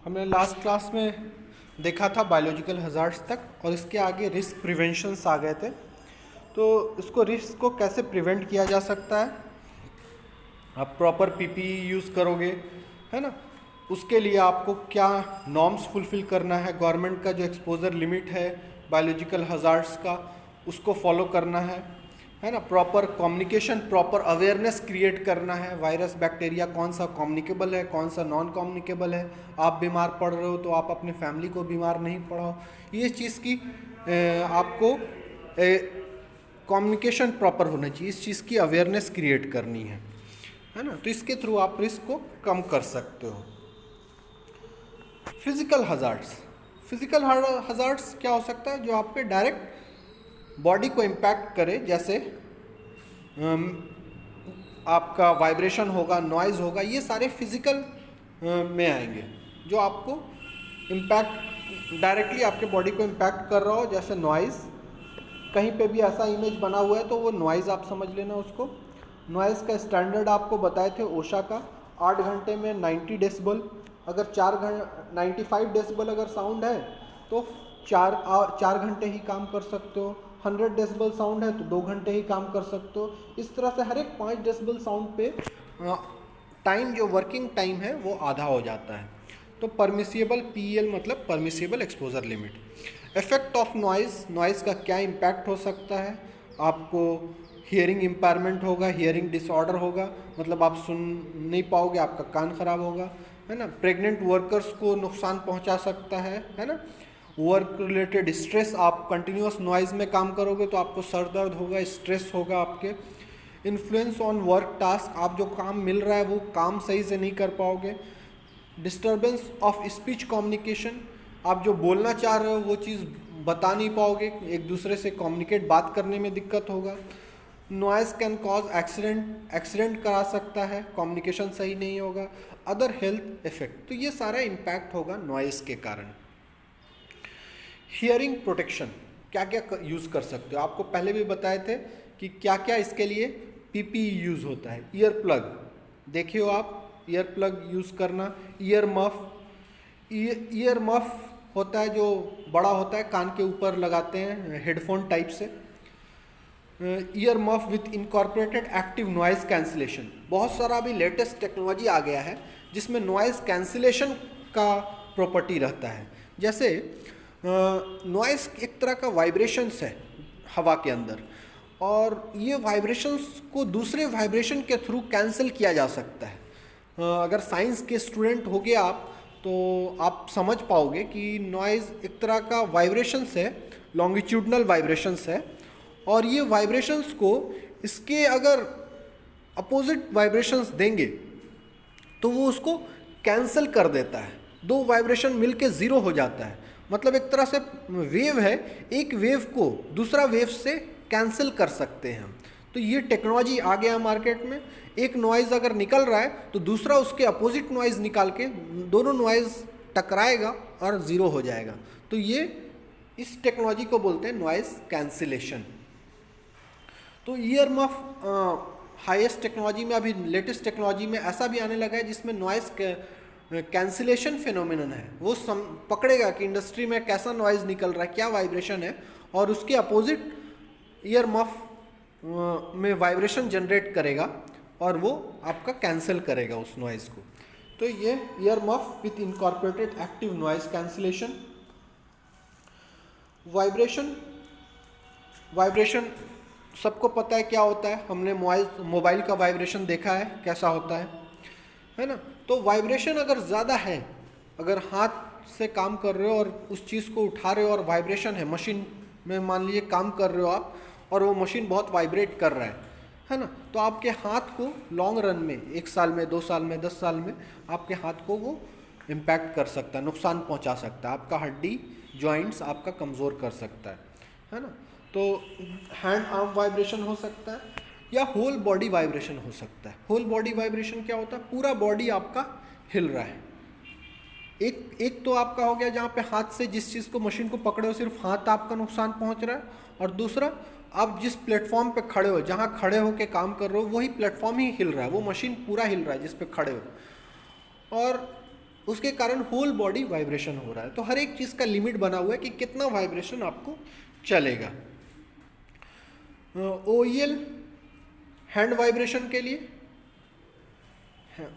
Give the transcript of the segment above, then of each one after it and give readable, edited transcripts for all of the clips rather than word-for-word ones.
हमने last class में देखा था बायोलॉजिकल हजार्ड्स तक और इसके आगे रिस्क प्रिवेंशंस आ गए थे। तो इसको रिस्क को कैसे प्रिवेंट किया जा सकता है, आप प्रॉपर पीपीई यूज़ करोगे, है ना। उसके लिए आपको क्या नॉर्म्स फुलफिल करना है, गवर्नमेंट का जो एक्सपोजर लिमिट है बायोलॉजिकल हजार्ड्स का उसको फॉलो करना है ना। Proper communication, proper awareness create करना है, वायरस बैक्टीरिया कौन सा कम्युनिकेबल है, कौन सा नॉन कम्युनिकेबल है। आप बीमार पड़ रहे हो तो आप अपने फैमिली को बीमार नहीं पड़ाओ। ये चीज़ की आपको कम्युनिकेशन प्रॉपर होना चाहिए, इस चीज़ की अवेयरनेस क्रिएट करनी है ना। तो इसके थ्रू आप रिस्क को कम कर सकते हो। फिजिकल हजार्ड्स, फिजिकल हजार्ड्स क्या हो सकता है, जो आपके डायरेक्ट बॉडी को इम्पैक्ट करे, जैसे आपका वाइब्रेशन होगा, नॉइज़ होगा, ये सारे फिजिकल में आएंगे जो आपको इम्पैक्ट डायरेक्टली आपके बॉडी को इम्पैक्ट कर रहा हो। जैसे नॉइज़, कहीं पे भी ऐसा इमेज बना हुआ है तो वो नॉइज़ आप समझ लेना उसको। नॉइज़ का स्टैंडर्ड आपको बताए थे ओशा का, 8 घंटे में 90 डेसिबल। अगर 95 डेसिबल अगर साउंड है तो 4 घंटे ही काम कर सकते हो। 100 डेसिबल साउंड है तो 2 घंटे ही काम कर सकते हो। इस तरह से हर एक 5 डेसिबल साउंड पे टाइम, जो वर्किंग टाइम है वो आधा हो जाता है। तो परमिसिबल पीएल मतलब permissible exposure limit. Effect of noise, noise का क्या इम्पैक्ट हो सकता है, आपको हियरिंग इम्पायरमेंट होगा, हियरिंग डिसऑर्डर होगा, मतलब आप सुन नहीं पाओगे, आपका कान खराब होगा, है ना। प्रेग्नेंट वर्कर्स को नुकसान पहुंचा सकता है ना। वर्क रिलेटेड स्ट्रेस, आप कंटिन्यूस नॉइज़ में काम करोगे तो आपको सर दर्द होगा, स्ट्रेस होगा आपके। इन्फ्लुएंस ऑन वर्क टास्क, आप जो काम मिल रहा है वो काम सही से नहीं कर पाओगे। डिस्टर्बेंस ऑफ स्पीच कम्युनिकेशन, आप जो बोलना चाह रहे हो वो चीज़ बता नहीं पाओगे, एक दूसरे से कम्युनिकेट बात करने में दिक्कत होगा। Noise can cause accident, accident करा सकता है, कम्युनिकेशन सही नहीं होगा। अदर हेल्थ इफेक्ट, तो ये सारा इम्पैक्ट होगा नॉइज़ के कारण। हियरिंग प्रोटेक्शन, क्या क्या यूज़ कर सकते हो, आपको पहले भी बताए थे कि क्या क्या इसके लिए पीपीई यूज़ होता है। ईयर प्लग, देखिए आप ईयर प्लग यूज़ करना। ईयर मफ, ईयर मफ होता है जो बड़ा होता है, कान के ऊपर लगाते हैं हेडफोन टाइप से। Year muff with incorporated active noise cancellation, बहुत सारा अभी लेटेस्ट टेक्नोलॉजी आ गया है जिसमें नॉइज़ कैंसिलेशन का प्रॉपर्टी रहता है। जैसे नॉइज़ एक तरह का वाइब्रेशंस है हवा के अंदर, और ये वाइब्रेशंस को दूसरे वाइब्रेशन के थ्रू कैंसिल किया जा सकता है। अगर साइंस के स्टूडेंट होगे आप तो आप समझ पाओगे कि नॉइज़ एक तरह का वाइब्रेशंस है, लॉन्गिट्यूडनल वाइब्रेशंस है, और ये वाइब्रेशंस को इसके अगर अपोजिट वाइब्रेशंस देंगे तो वो उसको कैंसिल कर देता है, 2 वाइब्रेशन मिलके 0 हो जाता है। मतलब एक तरह से वेव है, एक वेव को दूसरा वेव से कैंसिल कर सकते हैं हम। तो ये टेक्नोलॉजी आ गया मार्केट में। एक नॉइज़ अगर निकल रहा है तो दूसरा उसके अपोजिट नॉइज़ निकाल के दोनों नॉइज़ टकराएगा और 0 हो जाएगा। तो ये इस टेक्नोलॉजी को बोलते हैं नॉइज़ कैंसिलेशन। तो ईयर मफ हाईएस्ट टेक्नोलॉजी में, अभी लेटेस्ट टेक्नोलॉजी में ऐसा भी आने लगा है जिसमें नॉइज़ कैंसिलेशन फिनोमिनन है। वो पकड़ेगा कि इंडस्ट्री में कैसा नॉइज़ निकल रहा है, क्या वाइब्रेशन है, और उसके अपोजिट ईयर मफ में वाइब्रेशन जनरेट करेगा और वो आपका कैंसिल करेगा उस नॉइज़ को। तो ये year muff with incorporated active noise cancellation. Vibration, vibration सबको पता है क्या होता है, हमने मोबाइल का वाइब्रेशन देखा है कैसा होता है ना। तो वाइब्रेशन अगर ज़्यादा है, अगर हाथ से काम कर रहे हो और उस चीज़ को उठा रहे हो और वाइब्रेशन है, मशीन में मान लीजिए काम कर रहे हो आप और वो मशीन बहुत वाइब्रेट कर रहा है ना, तो आपके हाथ को लॉन्ग रन में 1 साल में, 2 साल में, 10 साल में आपके हाथ को वो इम्पैक्ट कर सकता है, नुकसान पहुंचा सकता है, आपका हड्डी जॉइंट्स आपका कमज़ोर कर सकता है ना। तो हैंड आर्म वाइब्रेशन हो सकता है या होल बॉडी वाइब्रेशन हो सकता है। होल बॉडी वाइब्रेशन क्या होता है, पूरा बॉडी आपका हिल रहा है। एक तो आपका हो गया जहाँ पे हाथ से जिस चीज़ को मशीन को पकड़े हो सिर्फ हाथ आपका नुकसान पहुँच रहा है, और दूसरा आप जिस प्लेटफॉर्म पे खड़े हो, जहाँ खड़े हो के काम कर रहे हो, वही प्लेटफॉर्म ही हिल रहा है, वो मशीन पूरा हिल रहा है जिस पे खड़े हो। और उसके कारण होल बॉडी वाइब्रेशन हो रहा है। तो हर एक चीज़ का लिमिट बना हुआ है कि कितना वाइब्रेशन आपको चलेगा। OEL हैंड वाइब्रेशन के लिए,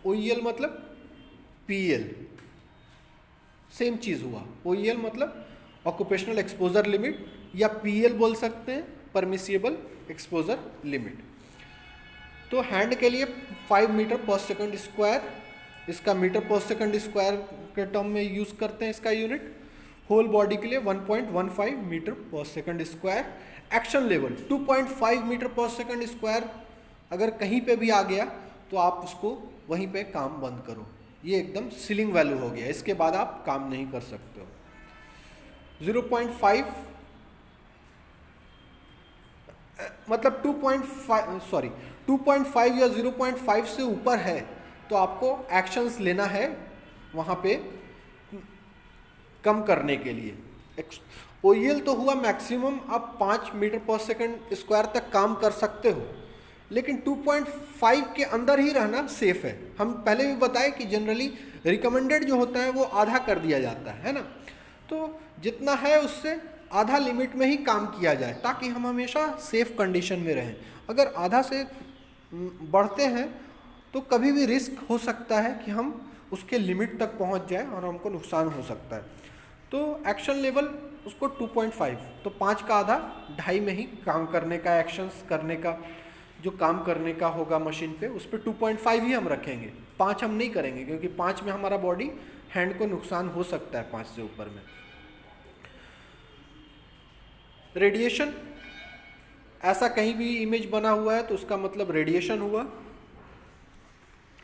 OEL मतलब PL, सेम चीज़ हुआ। OEL मतलब ऑक्यूपेशनल एक्सपोजर लिमिट, या PL बोल सकते हैं, परमिसिबल एक्सपोजर लिमिट। तो हैंड के लिए 5 मीटर पर सेकंड स्क्वायर, इसका मीटर पर सेकंड स्क्वायर के टर्म में यूज़ करते हैं इसका यूनिट। होल बॉडी के लिए 1.15 metre per second square. Action level 2.5 metre per second square अगर कहीं पे भी आ गया तो आप उसको वहीं पे काम बंद करो, ये एकदम सीलिंग वैल्यू हो गया, इसके बाद आप काम नहीं कर सकते हो। 0.5 मतलब 2.5 या 0.5 से ऊपर है तो आपको एक्शंस लेना है वहाँ पे कम करने के लिए। OEL तो हुआ मैक्सिमम, आप 5 मीटर पर सेकंड स्क्वायर तक काम कर सकते हो, लेकिन 2.5 के अंदर ही रहना सेफ है। हम पहले भी बताए कि जनरली रिकमेंडेड जो होता है वो आधा कर दिया जाता है ना, तो जितना है उससे आधा लिमिट में ही काम किया जाए ताकि हम हमेशा सेफ कंडीशन में रहें। अगर आधा से बढ़ते हैं तो कभी भी रिस्क हो सकता है कि हम उसके लिमिट तक पहुंच जाए और हमको नुकसान हो सकता है। तो एक्शन लेवल उसको 2.5, तो 5 का आधा 2.5 में ही काम करने का, एक्शंस करने का जो काम करने का होगा मशीन पे, उस पर 2.5 ही हम रखेंगे, 5 हम नहीं करेंगे, क्योंकि 5 में हमारा बॉडी हैंड को नुकसान हो सकता है 5 से ऊपर में। रेडिएशन, ऐसा कहीं भी इमेज बना हुआ है तो उसका मतलब रेडिएशन हुआ।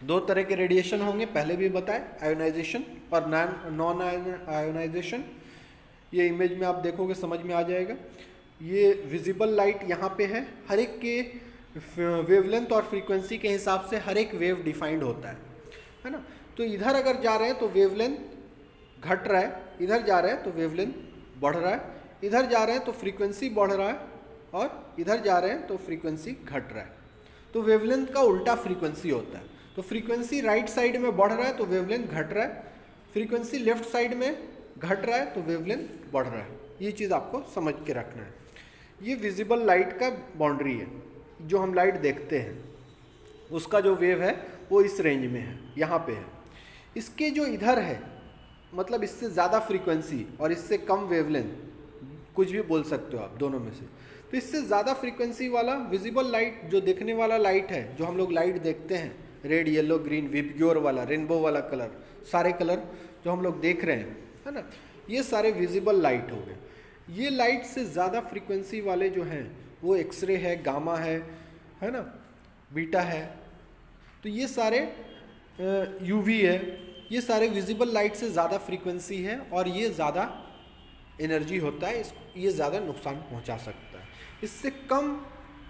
2 तरह के रेडिएशन होंगे, पहले भी बताए, आयोनाइजेशन और नॉन आयोनाइजेशन। ये इमेज में आप देखोगे समझ में आ जाएगा। ये विजिबल लाइट यहाँ पे है, हर एक के वेवलेंथ और फ्रीक्वेंसी के हिसाब से हर एक वेव डिफाइंड होता है ना। तो इधर अगर जा रहे हैं तो वेवलेंथ घट रहा है, इधर जा रहे हैं तो वेवलेंथ बढ़ रहा है, इधर जा रहे हैं तो फ्रीक्वेंसी बढ़ रहा है, और इधर जा रहे हैं तो फ्रीक्वेंसी घट रहा है। तो वेवलेंथ का उल्टा फ्रीक्वेंसी होता है। तो फ्रीक्वेंसी राइट साइड में बढ़ रहा है तो वेवलेंथ घट रहा है, फ्रीक्वेंसी लेफ्ट साइड में घट रहा है तो वेवलेंथ बढ़ रहा है। ये चीज़ आपको समझ के रखना है। ये विजिबल लाइट का बाउंड्री है, जो हम लाइट देखते हैं उसका जो वेव है वो इस रेंज में है, यहाँ पे है। इसके जो इधर है मतलब इससे ज़्यादा फ्रीक्वेंसी और इससे कम वेवलेंथ, कुछ भी बोल सकते हो आप दोनों में से। तो इससे ज़्यादा फ्रीक्वेंसी वाला विजिबल लाइट, जो देखने वाला लाइट है, जो हम लोग लाइट देखते हैं, रेड, येलो, ग्रीन, विबग्योर वाला, रेनबो वाला कलर, सारे कलर जो हम लोग देख रहे हैं, है ना, ये सारे विजिबल लाइट हो गए। ये लाइट से ज़्यादा फ्रीक्वेंसी वाले जो हैं वो एक्सरे है, गामा है ना, बीटा है, तो ये सारे यूवी है, ये सारे विजिबल लाइट से ज़्यादा फ्रीक्वेंसी है और ये ज़्यादा एनर्जी होता है, ये ज़्यादा नुकसान पहुंचा सकता है। इससे कम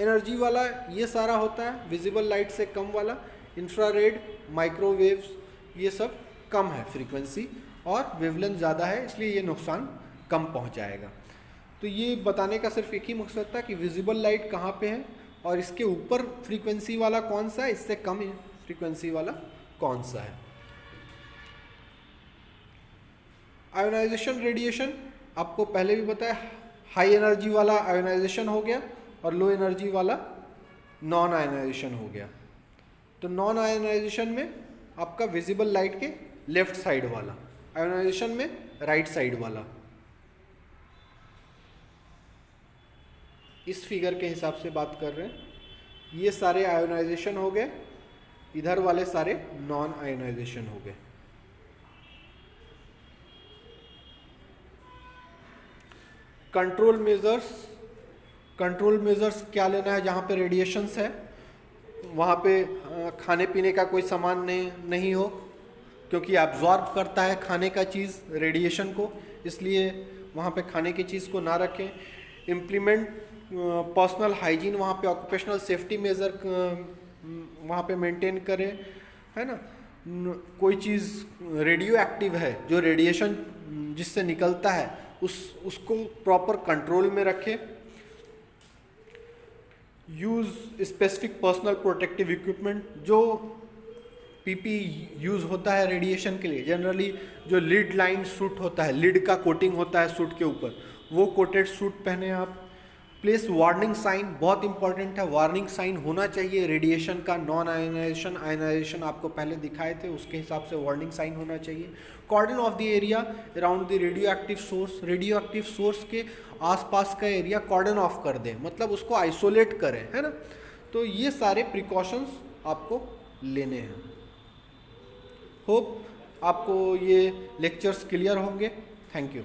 एनर्जी वाला ये सारा होता है, विजिबल लाइट से कम वाला इंफ्रारेड, माइक्रोवेव्स, ये सब कम है फ्रीक्वेंसी और वेवलेंथ ज़्यादा है, इसलिए ये नुकसान कम पहुंचाएगा। तो ये बताने का सिर्फ एक ही मकसद था कि विजिबल लाइट कहाँ पे है और इसके ऊपर फ्रीक्वेंसी वाला कौन सा है, इससे कम फ्रीक्वेंसी वाला कौन सा है। आयोनाइजेशन रेडिएशन आपको पहले भी बताया, हाई एनर्जी वाला आयोनाइजेशन हो गया और लो एनर्जी वाला नॉन आयोनाइजेशन हो गया। तो नॉन आयोनाइजेशन में आपका विजिबल लाइट के लेफ्ट साइड वाला, आयोनाइजेशन में राइट साइड वाला। इस फिगर के हिसाब से बात कर रहे हैं, ये सारे आयोनाइजेशन हो गए, इधर वाले सारे नॉन आयोनाइजेशन हो गए। कंट्रोल मेजर्स क्या लेना है, जहाँ पे रेडिएशंस है वहाँ पे खाने पीने का कोई सामान नहीं हो, क्योंकि एब्जॉर्ब करता है खाने का चीज़ रेडिएशन को, इसलिए वहाँ पे खाने की चीज़ को ना रखें। इम्प्लीमेंट पर्सनल हाइजीन, वहाँ पे ऑक्यूपेशनल सेफ्टी मेजर वहाँ पे मेंटेन करें, है ना। कोई चीज़ रेडियो एक्टिव है, जो रेडिएशन जिससे निकलता है उसको प्रॉपर कंट्रोल में रखें। Use specific personal protective equipment, जो पीपी यूज़ होता है रेडिएशन के लिए। जनरली जो लिड लाइन सूट होता है, लिड का कोटिंग होता है सूट के ऊपर, वो कोटेड सूट पहने आप। प्लेस वार्निंग साइन, बहुत इंपॉर्टेंट है, वार्निंग साइन होना चाहिए रेडिएशन का। नॉन आयनाइजेशन, आयनाइजेशन आपको पहले दिखाए थे, उसके हिसाब से वार्निंग साइन होना चाहिए। Cordon off the area around the radioactive source, radioactive source के आसपास का एरिया कॉर्डन ऑफ कर दें, मतलब उसको आइसोलेट करें, है ना। तो ये सारे प्रिकॉशंस आपको लेने हैं। होप आपको ये लेक्चर्स क्लियर होंगे। Thank you.